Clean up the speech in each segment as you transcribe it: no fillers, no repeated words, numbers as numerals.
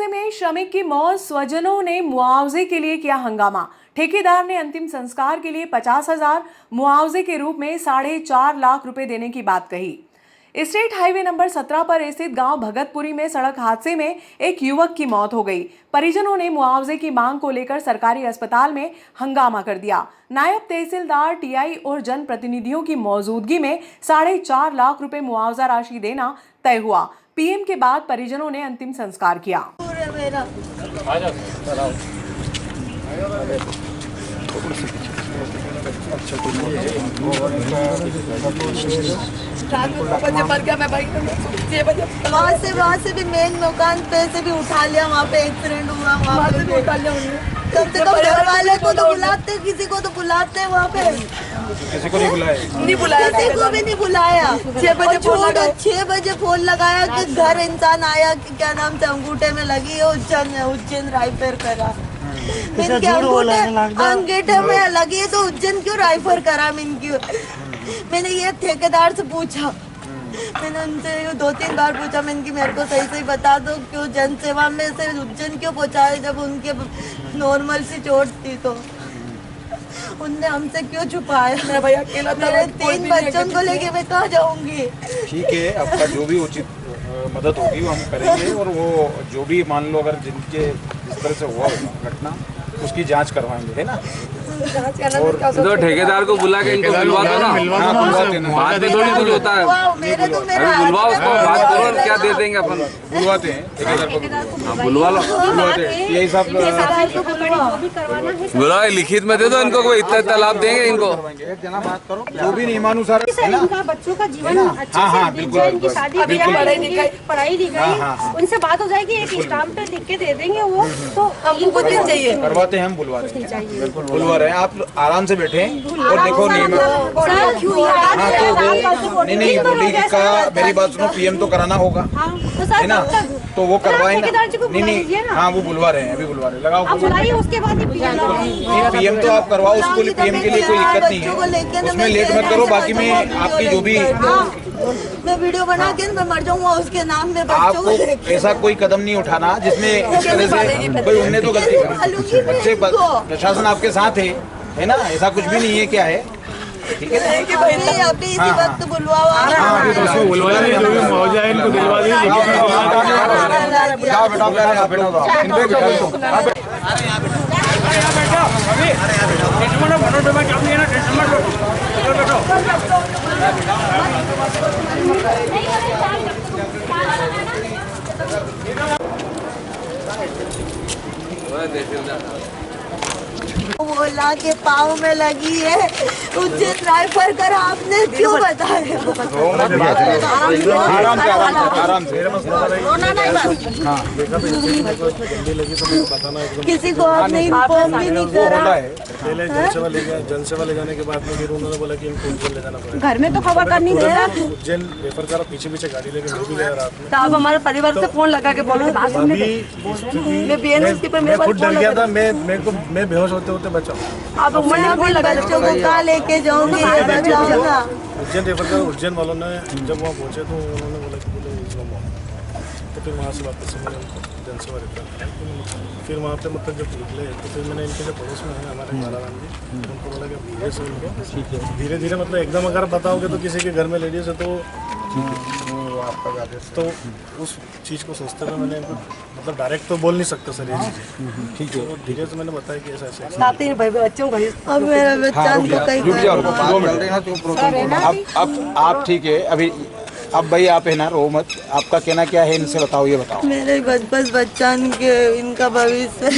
हादसे में श्रमिक की मौत, स्वजनों ने मुआवजे के लिए किया हंगामा। ठेकेदार ने अंतिम संस्कार के लिए 50,000, मुआवजे के रूप में 4.5 लाख रुपए देने की बात कही। स्टेट हाईवे नंबर 17 पर स्थित गांव भगतपुरी में सड़क हादसे में एक युवक की मौत हो गई। परिजनों ने मुआवजे की मांग को लेकर सरकारी अस्पताल में हंगामा कर दिया। नायब तहसीलदार, टीआई और जनप्रतिनिधियों की मौजूदगी में 4.5 लाख रुपए मुआवजा राशि देना तय हुआ। पीएम के बाद परिजनों ने अंतिम संस्कार किया। वहाँ से भी मेन मकान पे से भी उठा लिया, वहाँ पे एक्सीडेंट हुआ, वहाँ पे भी उठा लिया। कम से कम घर वाले को तो बुलाते, किसी को तो बुलाते वहाँ पे। किसी को नहीं बुलाया, किसी को भी नहीं बुलाया। 6 बजे फोन लगाया कि घर इंसान आया कि क्या नाम से अंगूठे में लगी है, उज्जैन राइफर करा। इनके अंगूठे में लगी है तो उज्जैन क्यों राइफर करा? मैंने ये ठेकेदार से पूछा, मैंने उनसे 2-3 बार पूछा, मैं इनकी मेरे को सही बता दो क्यों जन सेवा में से उज्जैन क्यों पहुँचाए जब उनके नॉर्मल सी चोट थी तो उनने हमसे क्यों छुपाया? मेरा भैया अकेला था, मेरे 3 बच्चों को लेके मैं कहाँ जाऊंगी? ठीक है, आपका जो भी उचित मदद होगी वो हम करेंगे और वो जो भी मान लो अगर जिनके जिस तरह से हुआ घटना उसकी जांच करवाएंगे, है ना। और तो ठेकेदार को बुला के इनको बुलवा दो ना, बात में थोड़ी कुछ होता है। बुलवाओ उसको, बात करो और क्या दे देंगे अपन। बुलवाते हैं ठेकेदार को, बुलवा लो, बुलवाते हैं। यही सब बुलाओ, लिखित में दे दो इनको, कोई इतना लाभ देंगे इनको। एक जना बात करो, जो भी नियमानुसार है ना, बच्चों का जीवन अच्छा से बीत जाए, इनकी शादी पढ़ाई लिखाई उनसे बात हो जाएगी, एक स्टाम्प पे लिख के दे देंगे वो, तो हमको कुछ नहीं चाहिए। करवाते हैं हम, बुलवाते हैं, बिल्कुल बुलवा रहे हैं। आप आराम से बैठे और देखो नियम। हाँ तो नहीं बोली का मेरी बात सुनो, पीएम तो कराना होगा, है ना, तो वो करवाए ना। नहीं, हाँ वो बुलवा रहे हैं, अभी बुलवा रहे हैं, लगाओ उसके बाद पीएम तो आप करवाओ उसको, पीएम के लिए कोई दिक्कत नहीं है, उसमें लेट मत करो। बाकी में आपकी जो भी मैं वीडियो बना के मैं मर जाऊंगा उसके नाम में। आपको ऐसा कोई कदम नहीं उठाना जिसमें इस तरह से कोई, उनने तो गलती की, बच्चे प्रशासन आपके साथ है ना, ऐसा कुछ भी नहीं है। क्या है, ठीक है ना, अभी इसी वक्त बुलवाओ। बोला के पाँव में लगी है, उज्जैन राइफर कर आपने क्यों बताया? किसी को आपने इन्फॉर्म भी नहीं करा। पहले जनसेवा ले जाने के बाद में फिर उन्होंने बोला कि इनको उज्जैन ले जाना पड़ेगा। घर में तो खबर करनी है, उज्जैन रेफर करा, पीछे गाड़ी लेके मैं भी गया रात में। तो आप हमारे परिवार से फोन लगा के बोलो, मैं खुद डर गया था, मैं बेहोश होते बचा। आप बच्चों को कहाँ लेके जाऊंगी? उज्जैन रेफर करा, उज्जैन वालों ने जब वहाँ पहुँचे तो उन्होंने बोला कि तो फिर वहाँ से वापस मैंने उनको जनसेवा रेफर किया। फिर वहाँ पे मतलब जब निकले तो फिर मैंने इनके जो पड़ोस में है हमारे मालाराम जी, उनको बोला कि धीरे से उनको धीरे मतलब एकदम अगर बताओगे तो किसी के घर में लेडीज है तो आपका तो उस चीज़ को सोचते हुए मैंने इनको मतलब डायरेक्ट तो बोल नहीं सकता सर ये चीज़, ठीक है, धीरे से मैंने बताया कि ऐसा आप ठीक है। अभी अब भाई आप है ना, रो मत, आपका कहना क्या है इनसे बताओ, ये बताओ। मेरे बस बच्चा इनका भविष्य,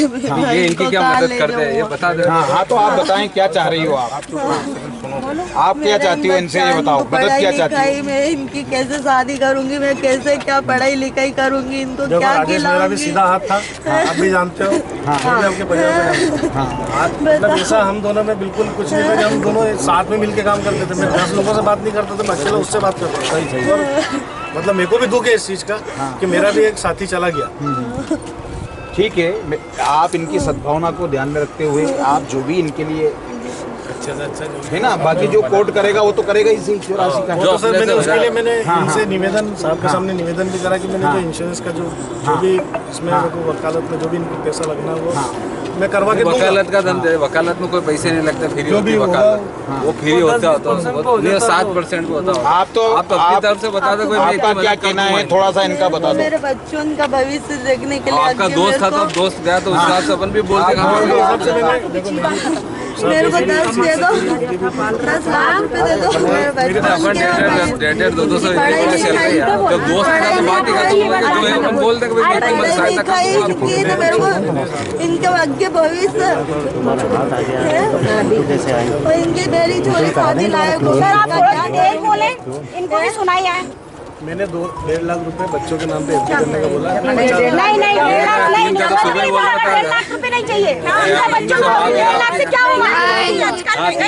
ये इनकी क्या मदद करते हैं ये बता दे। हाँ तो आप बताएं क्या चाह रही हो आप क्या चाहती हो इनसे, ये बताओ, मदद क्या चाहती हो? मैं इनकी कैसे शादी करूंगी, मैं कैसे क्या पढ़ाई लिखाई करूंगी, इनको क्या मेरा भी सीधा हाथ था, आप भी जानते हो, आपके परिवार ऐसा हम दोनों में बिल्कुल कुछ नहीं था, हम दोनों साथ में मिलकर काम करते थे। मैं 10 लोगों से बात नहीं करता था, मैं अकेला उससे बात करता था। सही मतलब मेरे को भी दुख है इस चीज़ का कि मेरा भी एक साथी चला गया। ठीक है, आप इनकी सद्भावना को ध्यान में रखते हुए आप जो भी इनके लिए अच्छे से अच्छा जो है ना। बाकी जो कोर्ट करेगा वो तो करेगा ही सही, जो राशि का है। तो सर मैंने उसके लिए मैंने इनसे निवेदन साहब के सामने निवेदन भी करा कि मैंने जो इंश्योरेंस का जो भी इसमें वकालत में जो भी इनको पैसा लगना है वो मैं करवा के दूंगा। वकालत का धंधा है, वकालत में कोई पैसे नहीं लगते, फ्री होती वकालत, वो फ्री होता है 7% को होता है। आप तो अपनी तरफ से बता दो, कोई आपका क्या कहना है, थोड़ा सा इनका बता दो। मेरे बच्चों का भविष्य देखने के लिए आपका दोस्त था तो दोस्त गया तो उस हिसाब से अपन भी बोलते मेरे को 10 दे दो, 10 लाख रुपए दे दो मेरे बच्चों के डेढ़ 200 चल रही है। तो दोस्त का तो बात ही का जो है अपन बोल दे कि भाई व्यक्ति मत सहायता कर। मेरे को इनके आगे भविष्य और इनकी मेरी छोरी शादी लायक हो। सर आप थोड़ा देर बोले, इनको भी सुनाई है। मैंने 2.5 लाख रुपए बच्चों के नाम पे एफडी करने का बोला। नहीं 1.5 लाख नहीं, 1.5 लाख रुपए नहीं चाहिए। उनका बच्चों को 1.5 लाख से क्या होगा?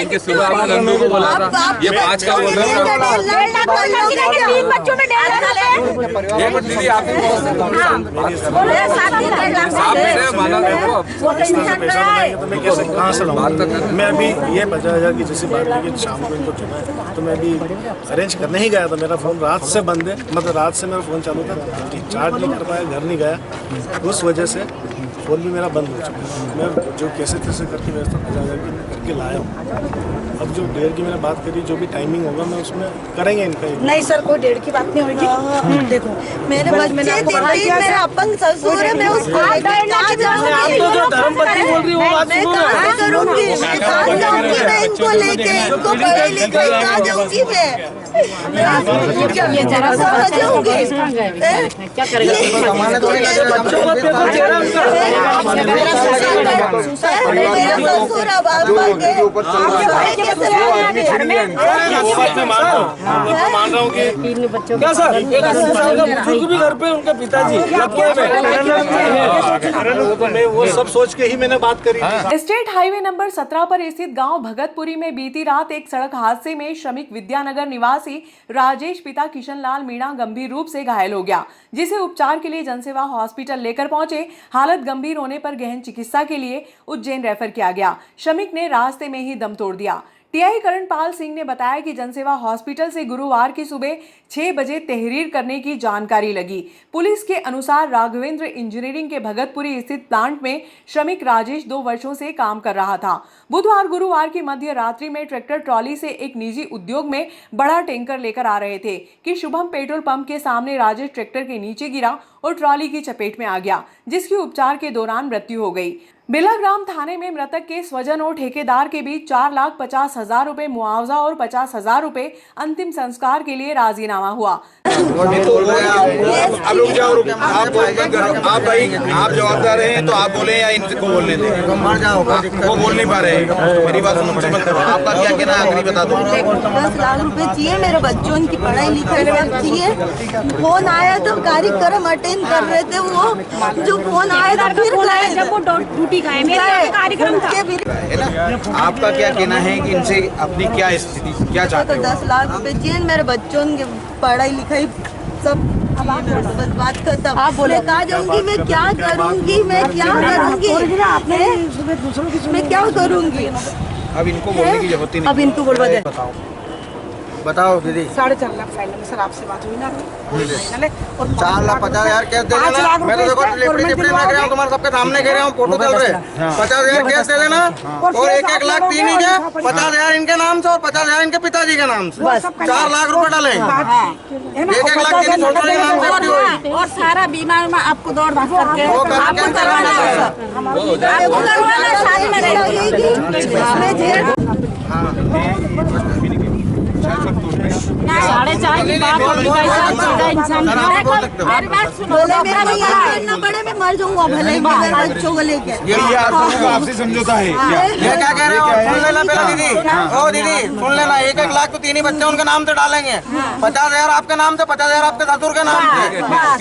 इनके सुबह आपने लंडू को बोला था, ये 5 का बोल रहे हो। 1.5 लाख बोलना 3 बच्चों में 1.5 लाख ये मत दीदी आपने बोले 7 लाख आप मेरे माना देखो पैसा बनाएंगे तो मैं कैसे कहाँ से लाऊंगा? मैं अभी ये 50,000 की जैसी बात की शाम को इनको चुना है तो मैं अभी अरेंज करने ही गया था। मेरा फोन रात से बंद है, मतलब रात से मेरा फ़ोन चालू था, चार्ज नहीं कर पाया, घर नहीं गया, उस वजह से फ़ोन भी मेरा बंद हो चुका है। मैं जो कैसे तैसे करके व्यवस्था 50,000 की करके लाया हूँ। अब जो 1.5 की मैंने बात करी, जो भी टाइमिंग होगा मैं उसमें करेंगे इनका। नहीं सर, कोई 1.5 की बात नहीं होगी। देखो मेरे बच्चे मेरा अपंग ससुर है, मैं उसको आप 1.5 लाख की मैं कहाँ करूँगी? मैं कहाँ जाऊँगी? मैं इनको लेके इनको पढ़े लिखे कहाँ जाऊँगी? मैं समझूंगी क्या करेगा? मेरा ससुर अब आप मान रहा हूँ कि क्या सर एक 80 साल का बुजुर्ग भी घर पे उनके पिताजी तो मैं वो सब सोच के ही मैंने बात करी। स्टेट हाईवे नंबर 17 पर स्थित गांव भगतपुरी में बीती रात एक सड़क हादसे में श्रमिक विद्यानगर निवासी राजेश पिता किशनलाल मीणा गंभीर रूप से घायल हो गया, जिसे उपचार के लिए जनसेवा हॉस्पिटल लेकर पहुंचे। हालत गंभीर होने पर गहन चिकित्सा के लिए उज्जैन रेफर किया गया। श्रमिक ने रास्ते में ही दम तोड़ दिया। टीआई करणपाल सिंह ने बताया कि जनसेवा हॉस्पिटल से गुरुवार की सुबह 6 बजे तहरीर करने की जानकारी लगी। पुलिस के अनुसार राघवेंद्र इंजीनियरिंग के भगतपुरी स्थित प्लांट में श्रमिक राजेश 2 वर्षों से काम कर रहा था। बुधवार गुरुवार की मध्य रात्रि में ट्रैक्टर ट्रॉली से एक निजी उद्योग में बड़ा टैंकर लेकर आ रहे थे कि शुभम पेट्रोल पंप के सामने राजेश ट्रैक्टर के नीचे गिरा और ट्रॉली की चपेट में आ गया, जिसकी उपचार के दौरान मृत्यु हो गई। बिलाग्राम थाने में मृतक के स्वजन और ठेकेदार के बीच 4,50,000 रुपए मुआवजा और 50,000 रुपए अंतिम संस्कार के लिए राजीनामा हुआ। अब रुक जाओ, आप भाई आप जवाबदार हैं तो आप बोले या इनको बोलने दें? वो बोल नहीं पा रहे हैं, मेरी बात सुनो, मत करो। आपका क्या कहना है, आखिरी बता दो। 10 लाख रुपए चाहिए मेरे बच्चों की पढ़ाई लिखाई सब चाहिए। फोन आया तो कार्यक्रम अटेंड कर रहे थे, वो जो फोन आया था फिर जब वो ड्यूटी गए, मेरा कार्यक्रम था है ना। आपका क्या कहना है कि इनसे अपनी क्या स्थिति, क्या चाहते तो हो? 10 लाख रुपए चाहिए मेरे बच्चों की पढ़ाई लिखाई सब। बस बात खत्म। आप बोले कहाँ जाऊंगी, मैं क्या करूंगी, मैं क्या करूंगी, मैं क्या करूंगी? अब इनको बोलने की जरूरत ही नहीं। अब इनको बोलवा दे। बताओ दीदी। 4.5 लाख फाइनल में सर आपसे बात हुई ना, फाइनल है। और 4,50,000 कैश दे देना। मैं तो देखो लिपटी लिपटी लग रहा हूँ तुम्हारे सबके सामने कह रहा हूँ, फोटो चल रहे। 50,000 कैश दे देना और 1-1 लाख 3 ही के 50,000 इनके नाम से और 50,000 इनके पिताजी के नाम से 4 लाख रुपए डाले। 1-1 लाख 3 छोटे के नाम से और सारा बीमा में आपको दौड़ भाग करके आपको करवाना है सर, आपको करवाना है, साथ में रहेगी। 4.5 की बात होगी भाई साहब, सीधा इंसान मेरी बात सुनो। मेरा करना पड़े, मैं मर जाऊंगा भले ही मेरे बच्चों को लेके। ये आपसे समझौता है क्या? ये क्या कह रहे हो? सुन लेना पहले दीदी। ओ दीदी सुन लेना, 1-1 लाख तो 3 ही बच्चे उनके नाम से डालेंगे। 50,000 आपके नाम से, 50,000 आपके ससुर के नाम से,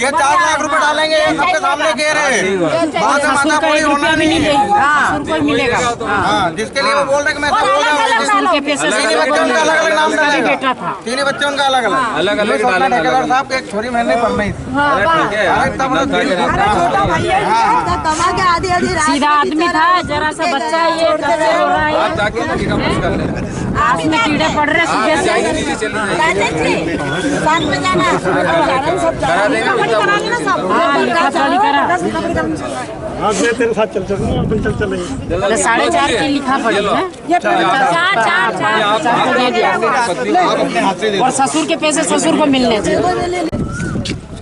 ये 4 लाख रुपए डालेंगे। ये सबके सामने कह रहे हैं, वहाँ से माता पूरी होना नहीं है। हाँ, जिसके लिए वो बोल रहे कि मैं अलग अलग नाम डालेगा। तीन ही बच्चे उनका अलग अलग अलग अलग डाले ठेकेदार साहब की एक छोरी महीने पर नहीं थी। अरे ठीक है यार, इतना कमा के आधी आधी रात सीधा आदमी था, जरा सा बच्चा ये कैसे हो रहा है, आप जाके ना टिकट बुक कर ले। आँख में कीड़े पड़ रहे सुबह से। जाएगी दीदी, चली जाएगी। साथ में जाना करा देंगे हाँ, लिखा पढ़ी करा। हाँ मैं तेरे साथ चल चलूँगा, अपन चल चलेंगे। 4.5 की लिखा पड़ी है। आप अपने हाथ से दे दो। और ससुर के पैसे ससुर को मिलने चाहिए।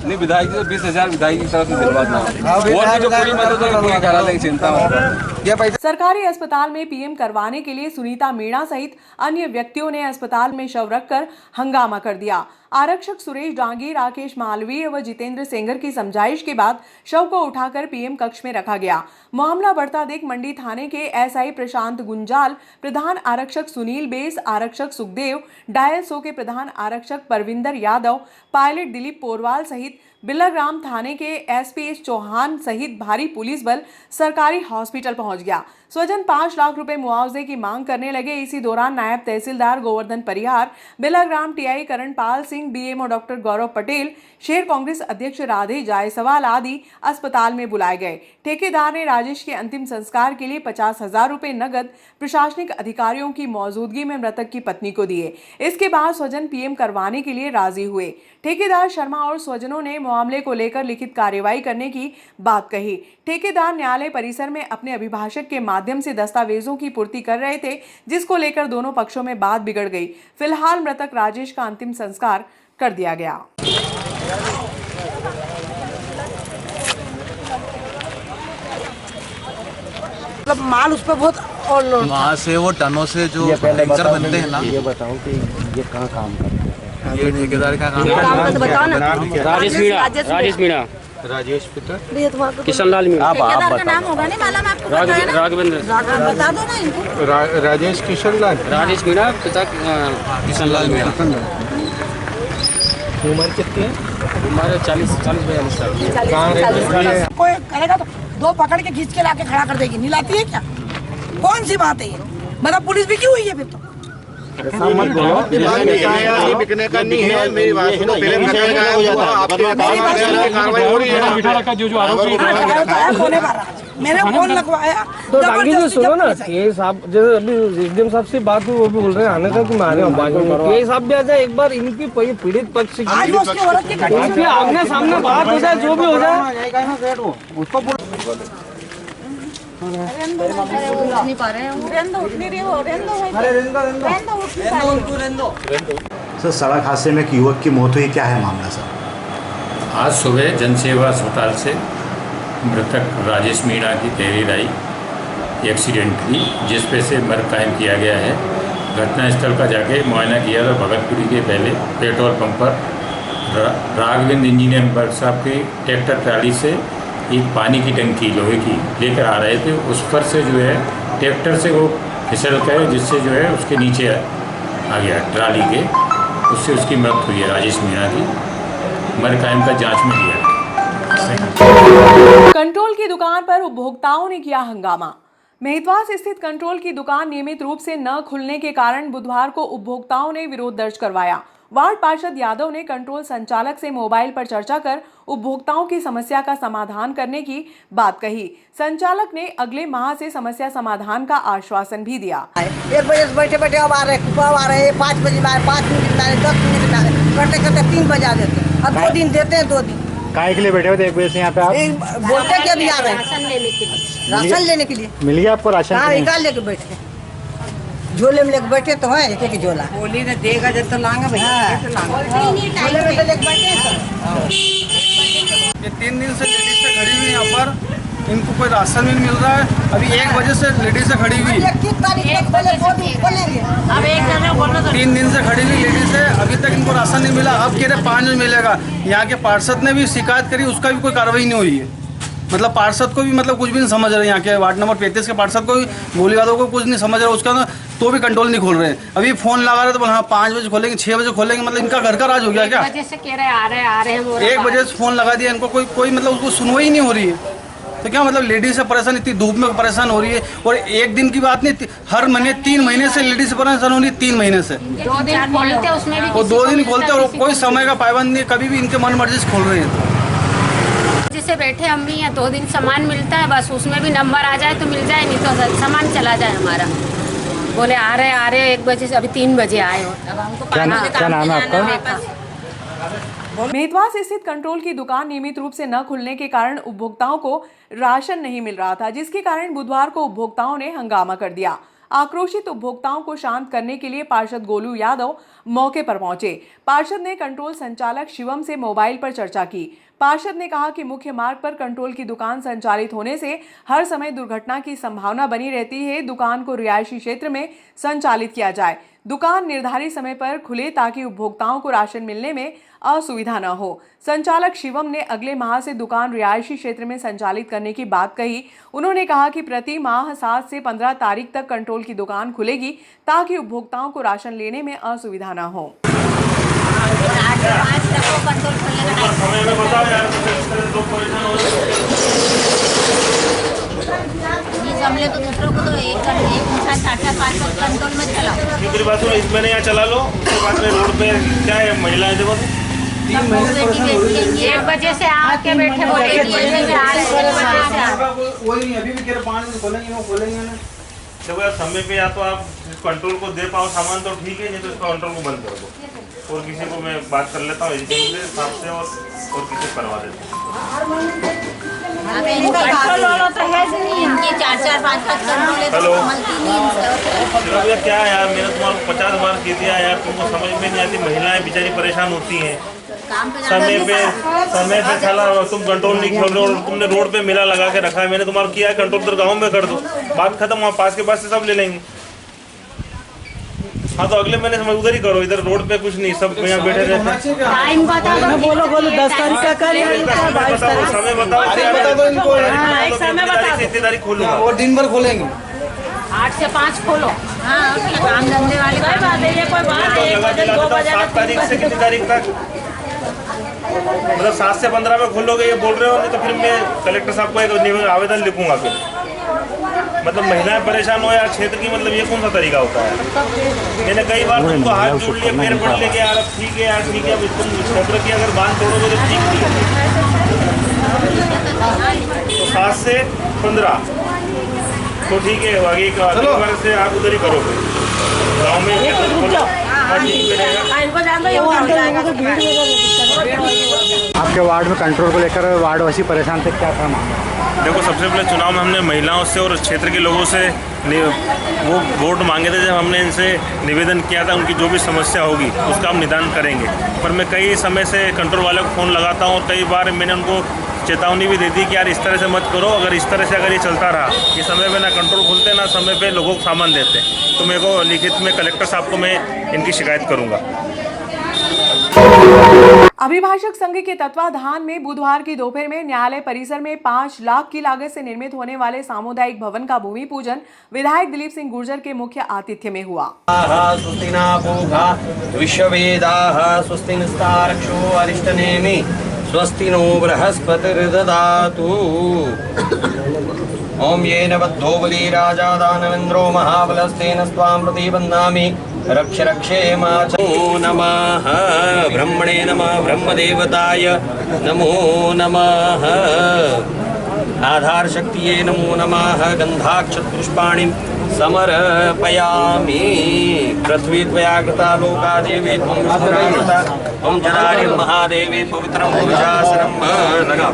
नहीं, विधायक जी तो 20,000 विधायक की तरफ से दिलवा देना। और भी जो पूरी मदद है पूरी करा देंगे, चिंता मत। ये पैसे सरकारी अस्पताल में पीएम करवाने के लिए सुनीता मीणा सहित अन्य व्यक्तियों ने अस्पताल में शव रखकर हंगामा कर दिया। आरक्षक सुरेश डांगी, राकेश मालवीय व जितेंद्र सेंगर की समझाइश के बाद शव को उठाकर पीएम कक्ष में रखा गया। मामला बढ़ता देख मंडी थाने के एसआई प्रशांत गुंजाल, प्रधान आरक्षक सुनील बेस, आरक्षक सुखदेव, डायल 100 के प्रधान आरक्षक परविंदर यादव, पायलट दिलीप पोरवाल सहित बिल्लाग्राम थाने के एसपी चौहान सहित भारी पुलिस बल सरकारी हॉस्पिटल पहुंच गया। स्वजन 5 लाख रुपए मुआवजे की मांग करने लगे। इसी दौरान नायब तहसीलदार Govardhan Parihar, Billagram TI Karanpal Singh, BMO doctor Gaurav Patel, शहर कांग्रेस अध्यक्ष राधे जायसवाल आदि अस्पताल में बुलाए गए। ठेकेदार ने राजेश के अंतिम संस्कार के लिए 50,000 रुपए नगद प्रशासनिक अधिकारियों की मौजूदगी में मृतक की पत्नी को दिए। इसके बाद स्वजन पीएम करवाने के लिए राजी हुए। ठेकेदार शर्मा और स्वजनों ने मामले को लेकर लिखित कार्रवाई करने की बात कही। ठेकेदार न्यायालय परिसर में अपने अभिभाषक के माध्यम से दस्तावेजों की पूर्ति कर रहे थे, जिसको लेकर दोनों पक्षों में बात बिगड़ गई। फिलहाल मृतक राजेश का अंतिम संस्कार कर दिया गया। मतलब माल उस पर बहुत और वहाँ से वो टनों से जो टैंकर बनते हैं ना, ये बताओ कि ये कहाँ काम करते हैं? ये ठेकेदार का काम तो बताओ ना। राजेश मीणा, राजेश पिता किशन लाल मीणा। आप का नाम होगा नहीं मालूम आपको? राघवेंद्र, बता दो ना इनको। राजेश किशन लाल, राजेश मीणा, पिता किशन लाल मीणा। उम्र कितनी है? उम्र 40-42 साल। कोई करेगा तो दो पकड़ के खींच के लाके खड़ा कर देगी, नीलाती है क्या? कौन सी बात है ये? मतलब पुलिस भी क्यों हुई है फिर तो? ये बिकने का नहीं है, मेरी बात सुनो। पहले कार्रवाई हो रही है। मैंने फोन लगवाया तो डांगी जी सुनो ना, के साहब जैसे अभी एसडीएम साहब से बात हुई, वो भी बोल रहे हैं आने का कि मारे के साहब भी आ जाए एक बार, इनकी पीड़ित पक्ष की आमने सामने बात हो जाए, जो भी हो जाए। उसको नहीं पा रहे सर, सड़क हादसे में एक युवक की मौत हुई, क्या है मामला सर? आज सुबह जनसेवा अस्पताल से मृतक राजेश मीणा की तहरीर आई एक्सीडेंटली, जिस पे से मर्ग कायम किया गया है। घटनास्थल का जाके मुआयना किया तो भगतपुरी के पहले पेट्रोल पंप पर राघवेंद्र इंजीनियर वर्क साहब की ट्रैक्टर ट्राली से एक पानी की टंकी लोहे की लेकर आ रहे थे। उस पर से जो है ट्रैक्टर से वो फिसल गए, जिससे जो है उसके नीचे आ गया ट्राली के, उससे उसकी मृत्यु हुई है राजेश मीणा की। मर्ग कायम का जांच में लिया। कंट्रोल की दुकान पर उपभोक्ताओं ने किया हंगामा। मेहतवास स्थित कंट्रोल की दुकान नियमित रूप से न खुलने के कारण बुधवार को उपभोक्ताओं ने विरोध दर्ज करवाया। वार्ड पार्षद यादव ने कंट्रोल संचालक से मोबाइल पर चर्चा कर उपभोक्ताओं की समस्या का समाधान करने की बात कही। संचालक ने अगले माह से समस्या समाधान का आश्वासन भी दिया। 1 बजे से बैठे बैठे अब आ रहे 5 बजे में आए, 5 मिनट में आए, 10 मिनट में आए, करते करते 3 बजा देते। अब 2 दिन देते हैं, 2 दिन काय के लिए बैठे हुए 1 बजे से यहाँ पे आप? बोलते कि अभी आ रहे हैं राशन लेने के लिए। मिल गया आपको राशन? हाँ, निकाल लेके बैठे, झोले में लेके बैठे तो है, एक एक झोला बोली ने देगा जब तो लांगा भैया। झोले में तो लेके बैठे ये 3 दिन से लेडीज से खड़ी हुई यहाँ पर, इनको कोई राशन नहीं मिल रहा है। अभी 1 बजे से लेडीज से खड़ी हुई, 3 दिन से खड़ी हुई लेडीज है, अभी तक इनको राशन नहीं मिला। अब कह रहे 5 बजे मिलेगा। यहाँ के पार्षद ने भी शिकायत करी, उसका भी कोई कार्रवाई नहीं हुई है। मतलब पार्षद को भी मतलब कुछ भी नहीं समझ रहे, यहाँ के वार्ड नंबर 35 के पार्षद को भी, गोली वालों को कुछ नहीं समझ रहे उसका ना, तो भी कंट्रोल नहीं खोल रहे हैं। अभी फोन लगा रहे तो बोला हाँ 5 बजे खोलेंगे, 6 बजे खोलेंगे, मतलब इनका घर का राज हो गया क्या? 1 बजे से कह रहे आ रहे हैं 1 बजे से फोन लगा दिया इनको, कोई मतलब उसको सुनवाई नहीं हो रही है। तो क्या मतलब लेडीज से परेशान, इतनी धूप में परेशान हो रही है। और एक दिन की बात नहीं, हर महीने 3 महीने से लेडीज से परेशान हो रही है, 3 महीने से। 2 दिन खोलते उसमें भी, और 2 दिन खोलते और कोई समय का पाबंद नहीं, कभी भी इनके मन मर्जी से खोल रहे हैं। जैसे बैठे हम भी हैं, 2 दिन सामान मिलता है, बस उसमें भी नंबर आ जाए तो मिल जाए, नहीं तो सामान चला जाए हमारा। बोले आ रहे 1 बजे से, अभी 3 बजे आए हो। अब हमको क्या नाम है आपका? मेहतवास स्थित कंट्रोल की दुकान नियमित रूप से न खुलने के कारण उपभोक्ताओं को राशन नहीं मिल रहा था, जिसके कारण बुधवार को उपभोक्ताओं ने हंगामा कर दिया। आक्रोशित उपभोक्ताओं को शांत करने के लिए पार्षद गोलू यादव मौके पर पहुंचे। पार्षद ने कंट्रोल संचालक शिवम से मोबाइल पर चर्चा की। पार्षद ने कहा कि मुख्य मार्ग पर कंट्रोल की दुकान संचालित होने से हर समय दुर्घटना की संभावना बनी रहती है। दुकान को रिहायशी क्षेत्र में संचालित किया जाए। दुकान निर्धारित समय पर खुले ताकि उपभोक्ताओं को राशन मिलने में असुविधा न हो। संचालक शिवम ने अगले माह से दुकान रिहायशी क्षेत्र में संचालित करने की बात कही। उन्होंने कहा कि प्रति माह 7 से 15 तारीख तक कंट्रोल की दुकान खुलेगी ताकि उपभोक्ताओं को राशन लेने में असुविधा न हो। हमले तो दूसरों को तो एक इंसान 4-5 कंट्रोल में चलाओ। इसमें यहाँ चला लो, उसके बाद में रोड पे क्या है, महिलाएं देखो 3 महीने 1 बजे से आके बैठे बोले, 1 बजे से आ रहे। वही नहीं, अभी भी कह रहे 5 दिन खोलेंगे, वो खोलेंगे ना। देखो यार, समय पे या तो आप कंट्रोल को दे पाओ सामान तो ठीक है, नहीं तो इस कंट्रोल को बंद कर दो। और किसी को मैं बात कर लेता हूँ से और किसी को करवा देता हूँ। कंट्रोल वाला तो है नहीं, इनकी 4-5 कंट्रोल है तो संभलती नहीं। भैया क्या है यार, मैंने तुम्हारे 50 बार कह दिया यार, तुमको समझ में नहीं आती। महिलाएं बेचारी परेशान होती हैं समय पे चला, तुम कंट्रोल नहीं खोल रहे हो। तुमने रोड पे मेला लगा के रखा है, मैंने तुम्हारा किया है कंट्रोल, तो गाँव में कर दो, बात खत्म। वहाँ पास के पास से सब ले लेंगे। हाँ तो अगले महीने से उधर ही करो, इधर रोड पे कुछ नहीं, सब यहाँ बैठे रहते हैं। टाइम बता दो, बोलो 10 तारीख का कर, समय बताओ, बता दो इनको, इतनी तारीख खोलूंगा और दिन भर खोलेंगे। 8 से 5 खोलो। हाँ, काम धंधे वाले कोई बात नहीं है, कोई बात नहीं। 2 बजे 7 तारीख से कितनी तारीख तक, मतलब 7 से 15 में खोलोगे ये बोल रहे हो, नहीं तो फिर मैं कलेक्टर साहब को एक आवेदन लिखूंगा। फिर मतलब महिलाएं परेशान हो यार क्षेत्र की, मतलब ये कौन सा तरीका होता है। मैंने कई बार तुमको हाथ जोड़ लिए, पैर पड़ लेके यार अब ठीक है यार, ठीक है, तुम क्षेत्र की अगर बांध तोड़ोगे तो ठीक नहीं है। तो 7 से 15 तो ठीक है, आगे का से आप उधर ही करोगे गाँव में। आपके वार्ड में कंट्रोल को लेकर वार्डवासी परेशान थे, क्या था मामला? देखो, सबसे पहले चुनाव में हमने महिलाओं से और क्षेत्र के लोगों से वो वोट मांगे थे। जब हमने इनसे निवेदन किया था उनकी जो भी समस्या होगी उसका हम निदान करेंगे। पर मैं कई समय से कंट्रोल वाले को फ़ोन लगाता हूँ और कई बार मैंने उनको चेतावनी भी दे दी कि यार इस तरह से मत करो। अगर इस तरह से अगर ये चलता रहा, ये समय पे ना कंट्रोल खुलते ना समय पे लोगों को सामान देते, तो मेरे को लिखित में कलेक्टर साहब को मैं इनकी शिकायत करूँगा। अभिभाषक संघ के तत्वाधान में बुधवार की दोपहर में न्यायालय परिसर में 5 लाख की लागत से निर्मित होने वाले सामुदायिक भवन का भूमि पूजन विधायक दिलीप सिंह गुर्जर के मुख्य आतिथ्य में हुआ। स्वस्ति नो बृहस्पतिर्ददातु। ओम येन बद्धो बली राजा दानवेन्द्रो महाबलस्तेन स्वां प्रतिबन्धामि रक्ष रक्षे माच। नमो नमः ब्रह्मणे नमः ब्रह्मदेवताय नमो नमः आधार शक्तिये नमो नमः गंधाक्षत पुष्पाणि समर्पयामि। पृथ्वी त्वया कृता लोका देवी त्वं विष्णुरावृता त्वं जनानि महादेवी पवित्रं भुजासनं लगा।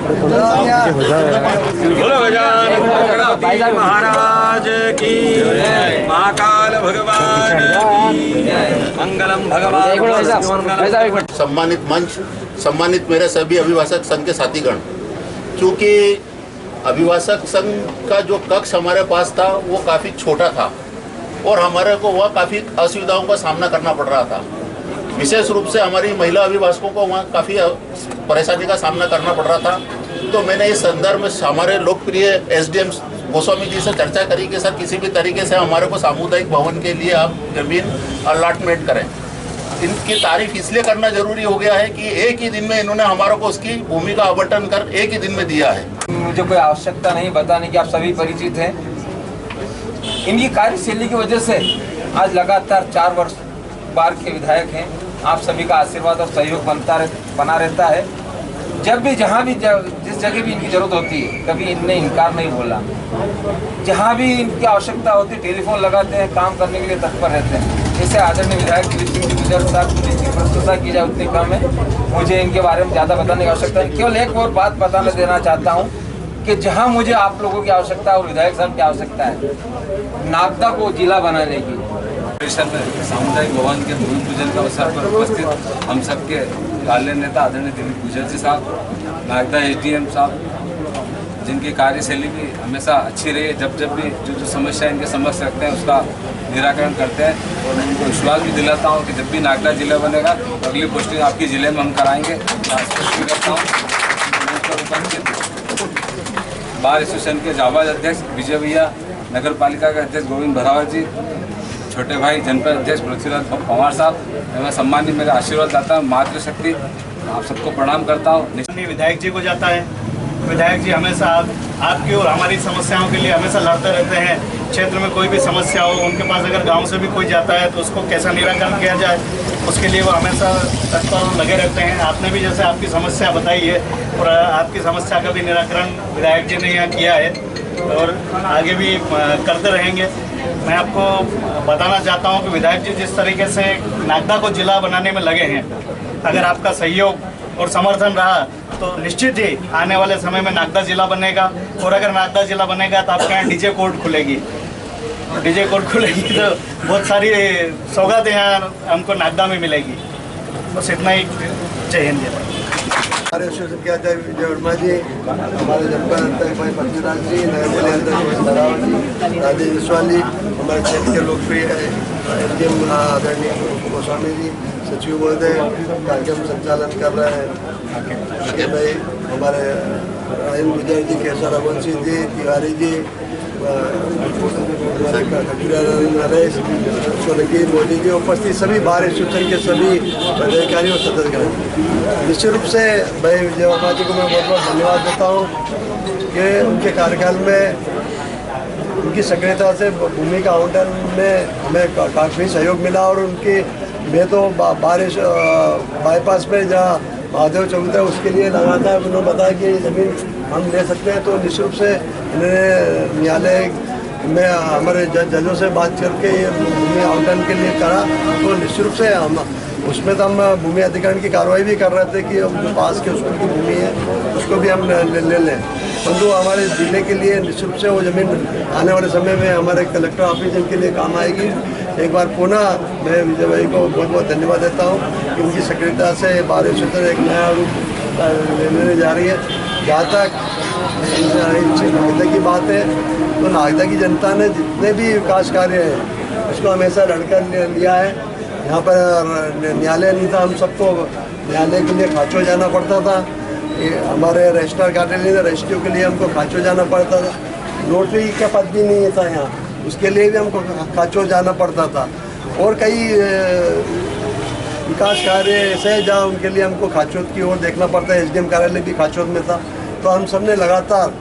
बोलो गजानन महाराज की, महाकाल भगवान की मंगलम भगवान। सम्मानित मंच, सम्मानित मेरे सभी अभिभाषक संघ के साथीगण, क्योंकि अभिभाषक संघ का जो कक्ष हमारे पास था वो काफ़ी छोटा था और हमारे को वह काफ़ी असुविधाओं का सामना करना पड़ रहा था। विशेष रूप से हमारी महिला अभिभाषकों को वहाँ काफ़ी परेशानी का सामना करना पड़ रहा था। तो मैंने इस संदर्भ में हमारे लोकप्रिय एसडीएम गोस्वामी जी से चर्चा करी कि सर किसी भी तरीके से हमारे को सामुदायिक भवन के लिए आप जमीन अलॉटमेंट करें। इनकी तारीफ इसलिए करना जरूरी हो गया है कि एक ही दिन में इन्होंने हमारे को उसकी भूमि का आवंटन कर एक ही दिन में दिया है। मुझे कोई आवश्यकता नहीं बताने की, आप सभी परिचित हैं। इनकी कार्यशैली की वजह से आज लगातार 4 वर्ष बार के विधायक हैं। आप सभी का आशीर्वाद और सहयोग बना रहता है। जब भी जहाँ भी जिस जगह भी इनकी जरूरत होती है कभी इनने इनकार नहीं बोला। जहाँ भी इनकी आवश्यकता होती है टेलीफोन लगाते हैं, काम करने के लिए तत्पर रहते हैं। इससे आदरणीय विधायक दिलीप सिंह गुर्जर साहब की जितनी प्रशंसा की जाए उतनी कम है। मुझे इनके बारे में ज़्यादा बताने की आवश्यकता है। केवल एक और बात बताना देना चाहता हूँ कि जहाँ मुझे आप लोगों की आवश्यकता है और विधायक साहब की आवश्यकता है, नागदा को जिला बनाने की परिषद सामुदायिक भवन के भूमि पूजन के अवसर पर उपस्थित हम सबके लाले नेता आदरणीय दिलीप गुर्जर जी साहब, नागदा SDM साहब, जिनकी कार्यशैली भी हमेशा अच्छी रही है। जब भी जो समस्या इनके समक्ष रखते हैं उसका निराकरण करते हैं और उनको विश्वास भी दिलाता हूँ कि जब भी नागदा जिला बनेगा तो अगली पोस्टिंग आपके ज़िले में हम कराएंगे। करता हूँ बार एसोसिएशन के जाबाज अध्यक्ष विजय भैया, नगर पालिका के अध्यक्ष गोविंद भरावर जी, छोटे भाई जनपद अध्यक्ष पृथ्वीराज पवार साहब, मैं सम्मानित मेरा आशीर्वाद दाता हूँ मातृशक्ति, आप सबको प्रणाम करता हूँ। विधायक जी को जाता है। विधायक जी हमेशा आपकी और हमारी समस्याओं के लिए हमेशा लड़ते रहते हैं। क्षेत्र में कोई भी समस्या हो उनके पास अगर गांव से भी कोई जाता है तो उसको कैसा निराकरण किया जाए उसके लिए वो हमेशा तत्पर लगे रहते हैं। आपने भी जैसे आपकी समस्या बताई है और आपकी समस्या का भी निराकरण विधायक जी ने यहाँ किया है और आगे भी करते रहेंगे। मैं आपको बताना चाहता हूँ कि विधायक जी जिस तरीके से नागदा को जिला बनाने में लगे हैं, अगर आपका सहयोग और समर्थन रहा तो निश्चित ही आने वाले समय में नागदा जिला बनेगा। और अगर नागदा जिला बनेगा तो आपके यहाँ डीजे कोर्ट खुलेगी। डीजे कोर्ट खुलेगी तो बहुत सारी सौगातें यहाँ हमको नागदा में मिलेगी। बस इतना ही। जय हिंद जय भारत। हमारे एसोसिएशन के अध्यक्ष विजय वर्मा जी, हमारे जनपद अध्यक्ष भाई पृथ्वीराज जी, नगर जिले अध्यक्ष भरावर जी, राजेश जसवाल जी, हमारे क्षेत्र के लोकप्रिय SDM आदरणीय गोस्वामी जी, सचिव महोदय कार्यक्रम संचालन कर रहे हैं भाई, हमारे राजेंद्र गुर्जर जी, केशव रघुवंशी जी, तिवारी जी, नरेश सोलंकी, मोदी जी, उपस्थित सभी बार एसोसिएशन के सभी पदाधिकारी और सदस्य। निश्चित रूप से भाई विजय वर्मा जी को मैं बहुत बहुत धन्यवाद देता हूँ कि उनके कार्यकाल में उनकी सक्रियता से भूमि का आवंटन में हमें काफ़ी सहयोग मिला और उनकी मैं तो बाईपास पे जहाँ महादेव चौक है उसके लिए लगाता है। उन्होंने बताया कि ज़मीन हम ले सकते हैं तो निश्चित रूप से इन्होंने न्यायालय में हमारे जजों से बात करके ये भूमि आवंटन के लिए करा। तो निश्चित रूप से हम उसमें तो हम भूमि अधिग्रहण की कार्रवाई भी कर रहे थे कि हम जो पास के स्कूल की भूमि है उसको भी हम ले लें, परंतु हमारे जिले के लिए निश्चित रूप से वो ज़मीन आने वाले समय में हमारे कलेक्टर ऑफिस इनके लिए काम आएगी। एक बार पुनः मैं विजय भाई को बहुत बहुत धन्यवाद देता हूँ कि उनकी सक्रियता से बार एसोसिएशन एक नया रूप लेने जा रही है। जहाँ तक नागदा की बात है तो नागदा की जनता ने जितने भी विकास कार्य हैं उसको हमेशा लड़कर लिया है। यहाँ पर न्यायालय नहीं था, हम सबको न्यायालय के लिए खाचो जाना पड़ता था। हमारे रजिस्ट्रार कार्यालय रजिस्ट्रियों के लिए हमको खाचो जाना पड़ता था। नोटरी का पद भी नहीं था यहाँ, उसके लिए भी हमको खाचो जाना पड़ता था। और कई विकास कार्य ऐसे हैं जहाँ उनके लिए हमको खाचोत की ओर देखना पड़ता है। SDM कार्यालय भी खाचोत में था। तो हम सब ने लगातार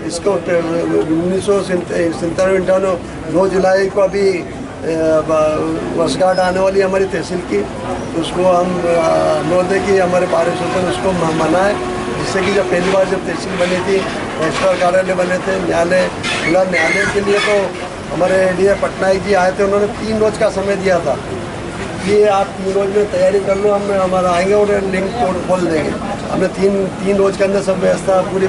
इसको 1997-98 9 जुलाई को अभी वर्षगांठ आने वाली हमारी तहसील की, उसको हम नोदे की हमारे बार एसोसिएशन उसको मनाए, जिससे कि जब पहली बार जब तहसील बनी थी, रजिस्ट्रार कार्यालय बने थे, न्यायालय खुला। न्यायालय के लिए तो हमारे DA पटनायक जी आए थे, उन्होंने 3 रोज़ का समय दिया था कि आप 3 रोज़ में तैयारी कर लो, हम हमारा आएंगे और लिंक कोड खोल देंगे। हमने 3 रोज़ के अंदर सब व्यवस्था पूरी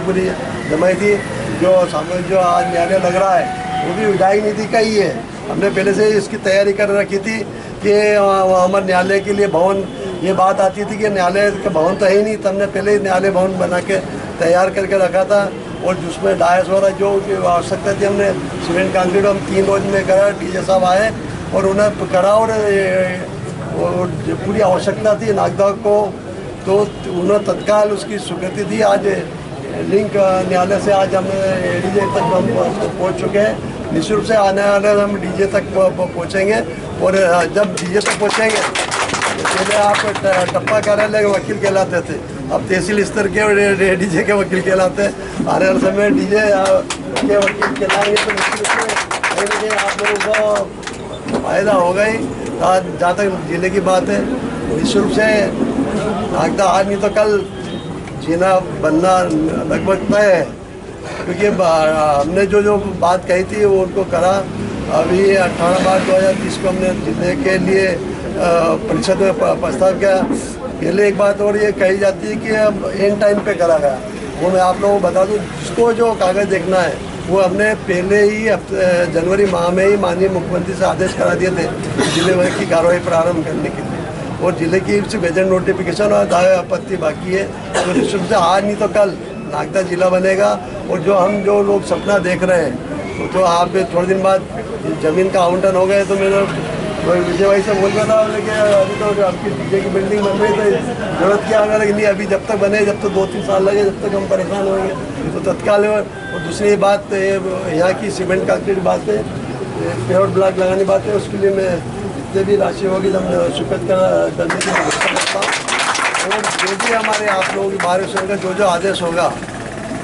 जमाई थी। जो आज न्यायालय लग रहा है वो भी विधायक नीति का ही है। हमने पहले से इसकी तैयारी कर रखी थी कि हमारे न्यायालय के लिए भवन, ये बात आती थी कि न्यायालय का भवन तो है ही नहीं, तो हमने पहले ही न्यायालय भवन बना के तैयार करके रखा था। और जिसमें डायस वगैरह जो आवश्यकता थी हमने सीमेंट कंक्रीट हम 3 रोज में करा। डीजे साहब आए और उन्हें करा और पूरी आवश्यकता थी नागदा को, तो उन्होंने तत्काल उसकी स्वीकृति दी। आज लिंक न्यायालय से आज हम डीजे तक हम पहुँच चुके हैं। निश्चित रूप से आने वाले हम डीजे तक पहुँचेंगे और जब डीजे तक पहुँचेंगे पहले आप टप्पा कार्यालय के वकील कहलाते थे, अब तहसील स्तर के डीजे के वकील कहलाते हैं। आने वाले समय डीजे के वकील कहलाएंगे तो निश्चित रूप से कहीं ना कहीं आप लोगों को फायदा होगा ही। जहाँ तक जिले की बात है, निश्चित रूप से नागदा आज नहीं तो कल जीना बनना लगभग तय है, क्योंकि हमने जो बात कही थी वो उनको करा। अभी 18 मार्च 2030 को हमने जिले के लिए परिषद में प्रस्ताव किया। पहले एक बात और ये कही जाती है कि अब एंड टाइम पे करा गया, वो मैं आप लोगों को बता दूं। जिसको जो कागज़ देखना है वो हमने पहले ही जनवरी माह में ही माननीय मुख्यमंत्री से आदेश करा दिए थे जिले भर की कार्रवाई प्रारंभ करने के लिए, और जिले की सिर्फ एजेंट नोटिफिकेशन और दावे आपत्ति बाकी है। तो निश्चित रूप से आज नहीं तो कल नागदा जिला बनेगा। और जो लोग सपना देख रहे हैं तो आप थोड़े दिन बाद ज़मीन का आवंटन हो गया। तो मैंने विजय भाई से बोल रहा था कि अभी तो आपकी डीजे की बिल्डिंग बन रही तो जरूरत क्या अगर नहीं, अभी जब तक बने जब तक 2-3 साल लगे जब तक हम परेशान होंगे तो तत्काल है। और दूसरी बात यहाँ की सीमेंट कंक्रीट बात है, पेवर ब्लॉक लगाने बात है, उसके लिए मैं जितने भी राशि होगी हम स्वीकृत करने की व्यवस्था करता हूँ। और जो भी हमारे आप लोगों की बाहर का जो आदेश होगा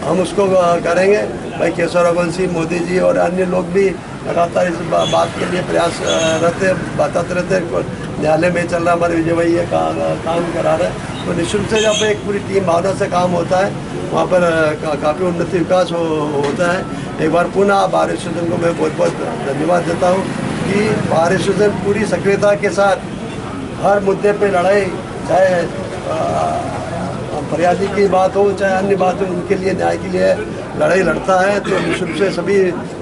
हम उसको करेंगे। भाई केशव रघुवंशी, मोदी जी और अन्य लोग भी लगातार इस बात के लिए प्रयास रहते बताते रहते हैं। न्यायालय में चल रहा, हमारे विजय भाई ये काम करा रहे हैं। तो निश्चित रूप से जब एक पूरी टीम भावना से काम होता है वहाँ पर काफ़ी उन्नति विकास होता है। एक बार पुनः बार एसोसिएशन को मैं बहुत बहुत धन्यवाद देता हूँ कि बार एसोसिएशन पूरी सक्रियता के साथ हर मुद्दे पर लड़ाई, चाहे फरियादी की बात हो चाहे अन्य बात हो, उनके लिए न्याय के लिए लड़ाई लड़ता है। तो निश्चित रूप से सभी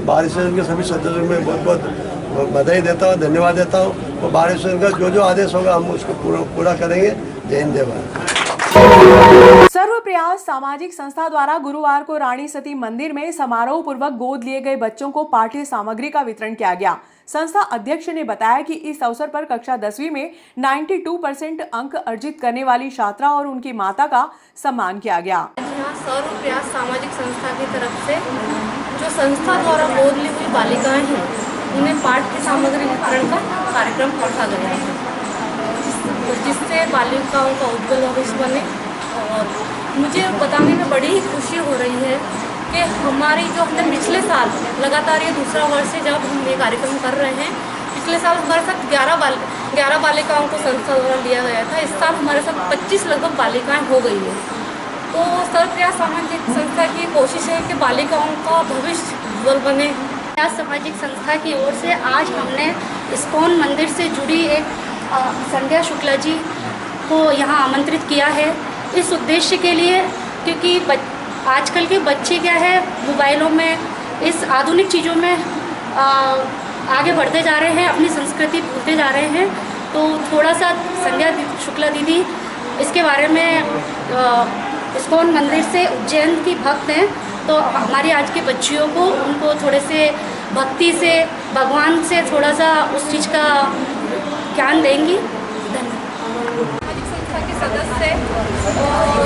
बार एसोसिएशन के सभी सदस्यों में बहुत बहुत बधाई देता हूँ, धन्यवाद देता हूँ। और बार एसोसिएशन का जो आदेश होगा हम उसको पूरा करेंगे। जय हिंद, जय भारत। सर्व प्रयास सामाजिक संस्था द्वारा गुरुवार को रानी सती मंदिर में समारोह पूर्वक गोद लिए गए बच्चों को पाठ्य सामग्री का वितरण किया गया। संस्था अध्यक्ष ने बताया कि इस अवसर पर कक्षा 10वीं में 92% अंक अर्जित करने वाली छात्रा और उनकी माता का सम्मान किया गया। यहाँ सर्व प्रयास सामाजिक संस्था की तरफ से जो संस्था द्वारा गोद ली हुई बालिकाएं हैं उन्हें पाठ्य सामग्री वितरण का कार्यक्रम रखा गया है, जिससे बालिकाओं का उज्जवल भविष्य बने। और मुझे बताने में बड़ी ही खुशी हो रही है कि हमारी जो हमने पिछले साल लगातार ये दूसरा वर्ष है जब हम ये कार्यक्रम कर रहे हैं। पिछले साल हमारे साथ 11 बालिकाओं को संस्था द्वारा लिया गया था। इस साल हमारे साथ 25 लगभग बालिकाएं हो गई है। तो सर्व प्रयास सामाजिक संस्था की कोशिश है कि बालिकाओं का भविष्य उज्जवल बने। प्रयास सामाजिक संस्था की ओर से आज हमने इस्कॉन मंदिर से जुड़ी एक संध्या शुक्ला जी को यहाँ आमंत्रित किया है इस उद्देश्य के लिए, क्योंकि आजकल के बच्चे क्या है मोबाइलों में इस आधुनिक चीज़ों में आगे बढ़ते जा रहे हैं, अपनी संस्कृति भूलते जा रहे हैं। तो थोड़ा सा संध्या शुक्ला दीदी इसके बारे में इस्कॉन मंदिर से उज्जैन की भक्त हैं, तो हमारी आज की बच्चियों को उनको थोड़े से भक्ति से भगवान से थोड़ा सा उस चीज़ का ज्ञान देंगी। सामाजिक संस्था के सदस्य और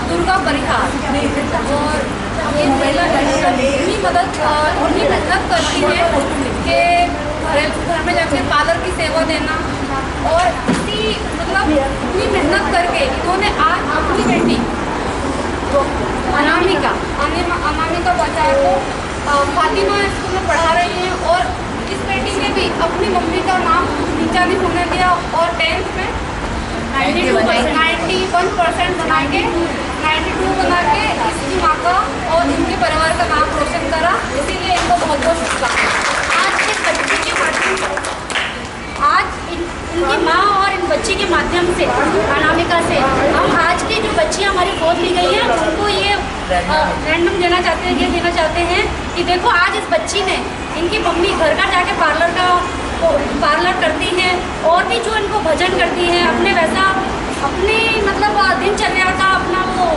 दुर्गा परिहार और ये महिला इतनी मेहनत करती है कि घर में जाके पार्लर की सेवा देना, और इतनी मेहनत करके इन्होंने आज अपनी बेटी अनामिका बच्चा को फातिमा स्कूल में पढ़ा रही हैं। और इस बेटी ने भी अपनी मम्मी का नाम नीचा नहीं होने दिया और 10th में 91% बना के 92 बना के इसकी माँ का और इनके परिवार का नाम रोशन करा। इसीलिए इनको बहुत बहुत शुभकामनाएं। आज के बच्चे के माध्यम से आज इनकी माँ और इन बच्ची के माध्यम से अनामिका से हम आज की जो बच्चियाँ हमारी गोद ली गई हैं उनको ये रैंडम देना चाहते हैं, ये देना चाहते हैं कि देखो आज इस बच्ची ने इनकी मम्मी घर का जाके पार्लर करती हैं और भी जो इनको भजन करती हैं, अपने वैसा अपनी मतलब दिनचर्या का अपना वो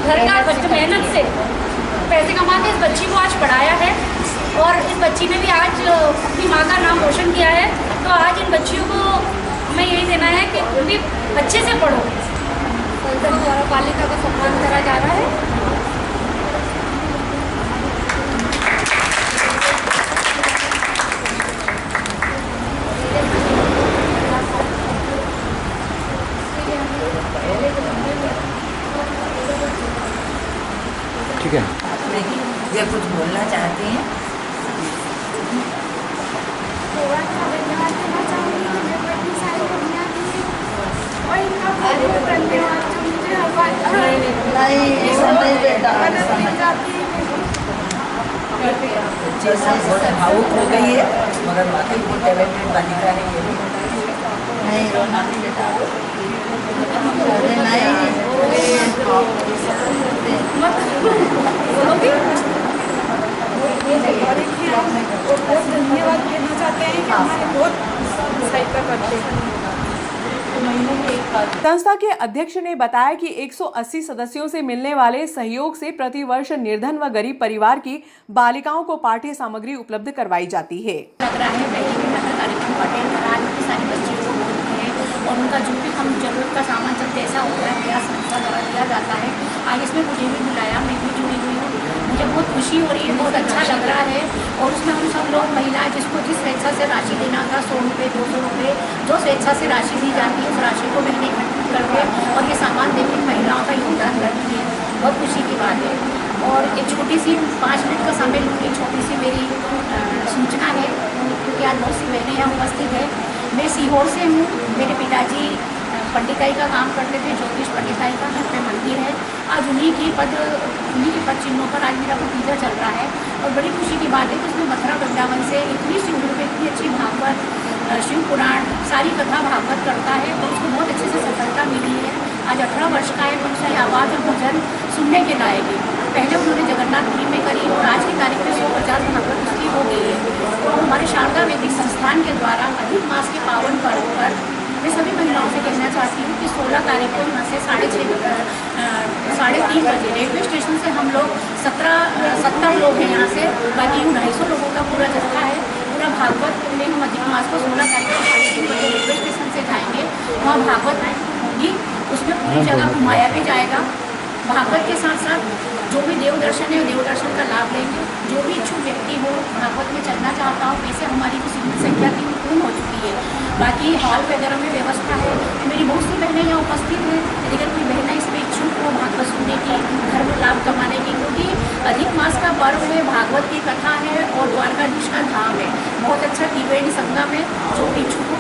घर का मेहनत से पैसे कमा के इस बच्ची को आज पढ़ाया है और इस बच्ची ने भी आज अपनी माँ का नाम रोशन किया है। तो आज इन बच्चियों को हमें यही देना है कि तुम भी अच्छे से पढ़ो। संस्था द्वारा बालिका का सम्मान करा जा रहा है। वजह से बहुत भावुक हो गई है, मगर वाकई बहुत टैलेंटेड बालिका है ये भी। नहीं रोना नहीं बेटा, अरे बहुत धन्यवाद कहना चाहते हैं कि हमारे बहुत सहायता करते हैं। संस्था के अध्यक्ष ने बताया कि 180 सदस्यों से मिलने वाले सहयोग से प्रतिवर्ष निर्धन व गरीब परिवार की बालिकाओं को पाठ्य सामग्री उपलब्ध करवाई जाती है। लग रहा है कार्यक्रम अटेंड करा के सारी बच्चियों को बोलते हैं और उनका जो भी हम जरूरत का सामान जब जैसा होता है प्रयास संस्था द्वारा दिया जाता है। आज इसमें मुझे भी बुलाया, मैं भी जुड़ी हुई हूँ, मुझे बहुत खुशी हो रही है, बहुत अच्छा लग रहा है। और उसमें हम सब लोग महिलाएं जिसको जिस स्वेच्छा से राशि देना था 100 रुपये 200 रुपये जो स्वेच्छा से राशि दी जाती है उस राशि को मैंने इकट्ठा करके और ये सामान देकर महिलाओं का योगदान करती है, बहुत खुशी की बात है। और एक छोटी सी 5 मिनट का समय लूँगी, छोटी सी मेरी सूचना है क्योंकि आज बहुत सी बहनें यहाँ उपस्थित है। मैं सीहोर से हूँ, मेरे पिताजी पंडिताई का काम करते थे, ज्योतिष पंडिताई का घर पे मंदिर है। आज उन्हीं के पद चिन्हों पर आज मेरा भतीजा चल रहा है और बड़ी खुशी की बात है कि उसमें मथुरा वृंदावन से इतनी सी उम्र में इतनी अच्छी भागवत, शिव पुराण, सारी कथा भागवत करता है और उसको बहुत अच्छे से सफलता मिली है। आज 18 वर्ष का है तो उसकी आवाज़ और भजन सुनने के लायक है। पहले उन्होंने जगन्नाथपुरी में करी और आज की तारीख में 150 भागवत उसकी हो गई है। तो हमारे शारदा वैदिक संस्थान के द्वारा अधिक मास के पावन पर्व पर मैं सभी महिलाओं से कहना चाहती हूँ कि 16 तारीख को यहाँ से 3:30 बजे रेलवे स्टेशन से हम लोग 70 लोग हैं यहाँ से, बाकी 250 लोगों का पूरा जत्था है। पूरा भागवत में हम अधिक मास को 16 तारीख को 3:30 बजे रेलवे स्टेशन से जाएंगे, वहाँ भागवत होगी, उसमें पूरी जगह घुमाया भी जाएगा। भागवत के साथ साथ जो भी देव दर्शन है देव दर्शन का लाभ लेंगे। जो भी इच्छुक व्यक्ति हो भागवत में चलना चाहता हो, वैसे हमारी जो सीमित संख्या थी वो पूर्ण हो चुकी है। बाकी हॉल वगैरह में व्यवस्था है। मेरी बहुत सी बहनें यहाँ उपस्थित हैं, यदि अगर कोई बहनें इसमें इच्छुक हो भागवत सुनने की, घर में लाभ कमाने की, क्योंकि अधिक मास का पर्व है, भागवत की कथा है और द्वारकाधीश का धाम है। बहुत अच्छा त्रिवेणी संगम है, जो इच्छुक को